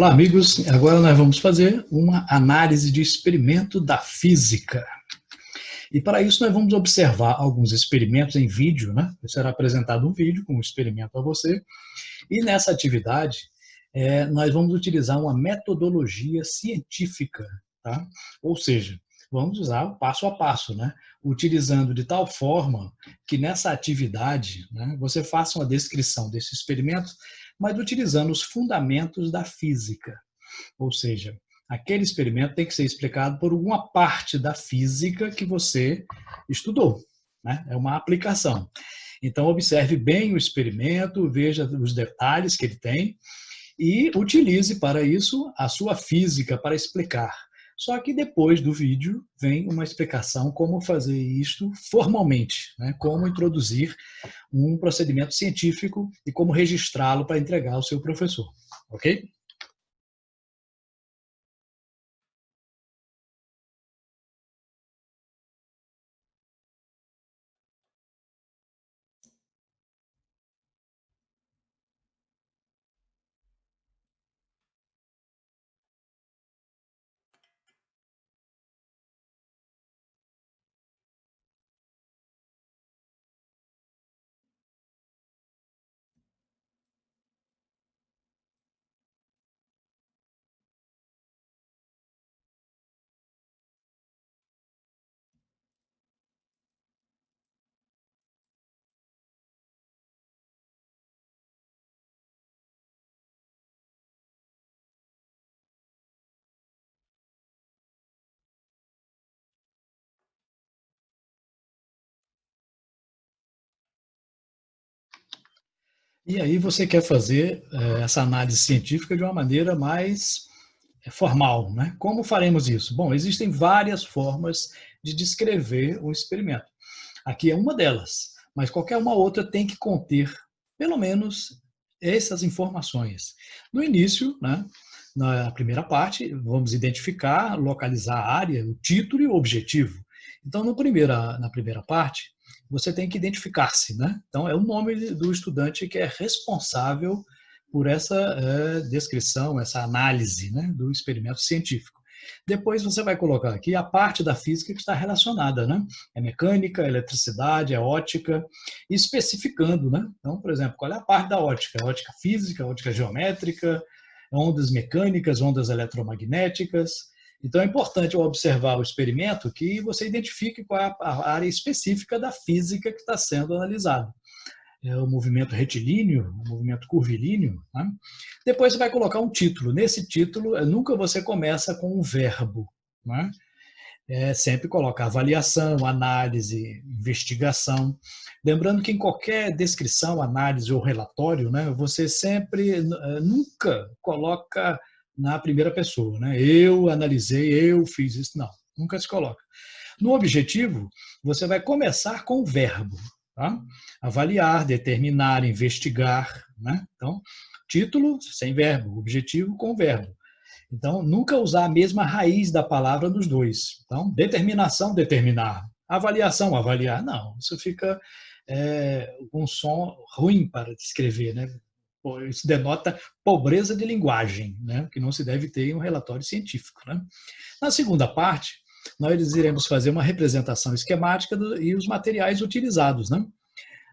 Olá, amigos. Agora nós vamos fazer uma análise de experimento da física. E para isso nós vamos observar alguns experimentos em vídeo, né? Será apresentado um vídeo com um experimento a você. E nessa atividade, nós vamos utilizar uma metodologia científica, tá? Ou seja, vamos usar o passo a passo, né? Utilizando de tal forma que nessa atividade, né, você faça uma descrição desse experimento, mas utilizando os fundamentos da física. Ou seja, aquele experimento tem que ser explicado por alguma parte da física que você estudou, né? É uma aplicação. Então, observe bem o experimento, veja os detalhes que ele tem e utilize para isso a sua física para explicar. Só que depois do vídeo vem uma explicação como fazer isto formalmente, né? Como introduzir um procedimento científico e como registrá-lo para entregar ao seu professor, ok? E aí você quer fazer essa análise científica de uma maneira mais formal, né? Como faremos isso? Bom, existem várias formas de descrever um experimento. Aqui é uma delas, mas qualquer uma outra tem que conter, pelo menos, essas informações. No início, né, na primeira parte, vamos identificar, localizar a área, o título e o objetivo. Então, na primeira parte, você tem que identificar-se, né? Então, é o nome do estudante que é responsável por essa descrição, essa análise, né, do experimento científico. Depois você vai colocar aqui a parte da física que está relacionada, né? É mecânica, é eletricidade, é ótica, especificando, né? Então, por exemplo, qual é a parte da ótica? É ótica física, ótica geométrica, ondas mecânicas, ondas eletromagnéticas. Então, é importante ao observar o experimento que você identifique qual é a área específica da física que está sendo analisada. É o movimento retilíneo, o movimento curvilíneo. Né? Depois você vai colocar um título. Nesse título, nunca você começa com um verbo. Né? Sempre coloca avaliação, análise, investigação. Lembrando que em qualquer descrição, análise ou relatório, né, você sempre, nunca coloca na primeira pessoa. Né? Eu analisei, eu fiz isso. Não, nunca se coloca. No objetivo, você vai começar com o verbo. Tá? Avaliar, determinar, investigar. Né? Então, título sem verbo, objetivo com verbo. Então, nunca usar a mesma raiz da palavra nos dois. Então, determinação, determinar. Avaliação, avaliar. Não, isso fica um som ruim para descrever, né? Isso denota pobreza de linguagem, né? Que não se deve ter em um relatório científico. Né? Na segunda parte, nós iremos fazer uma representação esquemática e os materiais utilizados. Né?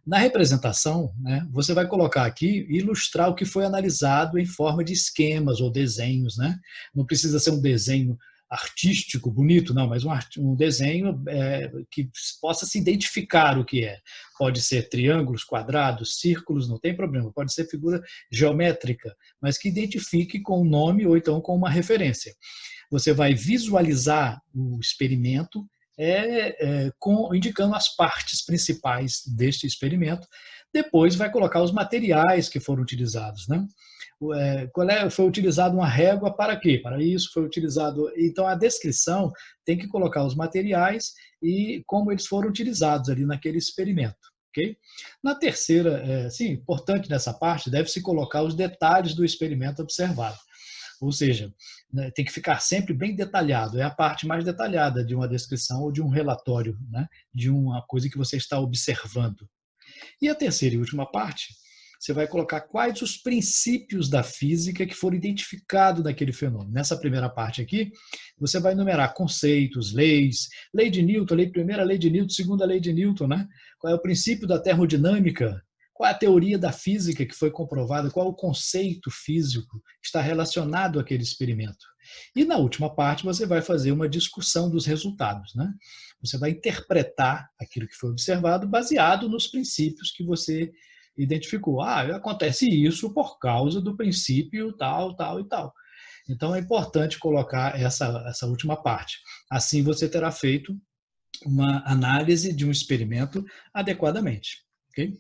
Na representação, né, você vai colocar aqui, ilustrar o que foi analisado em forma de esquemas ou desenhos. Né? Não precisa ser um desenho artístico, bonito, não, mas um desenho que possa se identificar o que é. Pode ser triângulos, quadrados, círculos, não tem problema. Pode ser figura geométrica, mas que identifique com o nome ou então com uma referência. Você vai visualizar o experimento indicando as partes principais deste experimento. Depois vai colocar os materiais que foram utilizados. Né? Foi utilizado uma régua para quê? Para isso foi utilizado. Então, a descrição tem que colocar os materiais e como eles foram utilizados ali naquele experimento. Okay? Na terceira, sim, importante nessa parte, deve-se colocar os detalhes do experimento observado. Ou seja, né, tem que ficar sempre bem detalhado. É a parte mais detalhada de uma descrição ou de um relatório, né, de uma coisa que você está observando. E a terceira e última parte, você vai colocar quais os princípios da física que foram identificados naquele fenômeno. Nessa primeira parte aqui, você vai enumerar conceitos, leis, lei de Newton, primeira lei de Newton, segunda lei de Newton, né? Qual é o princípio da termodinâmica, qual é a teoria da física que foi comprovada, qual é o conceito físico que está relacionado àquele experimento. E na última parte você vai fazer uma discussão dos resultados, né? Você vai interpretar aquilo que foi observado baseado nos princípios que você identificou. Acontece isso por causa do princípio tal, tal e tal. Então é importante colocar essa última parte. Assim você terá feito uma análise de um experimento adequadamente. Ok?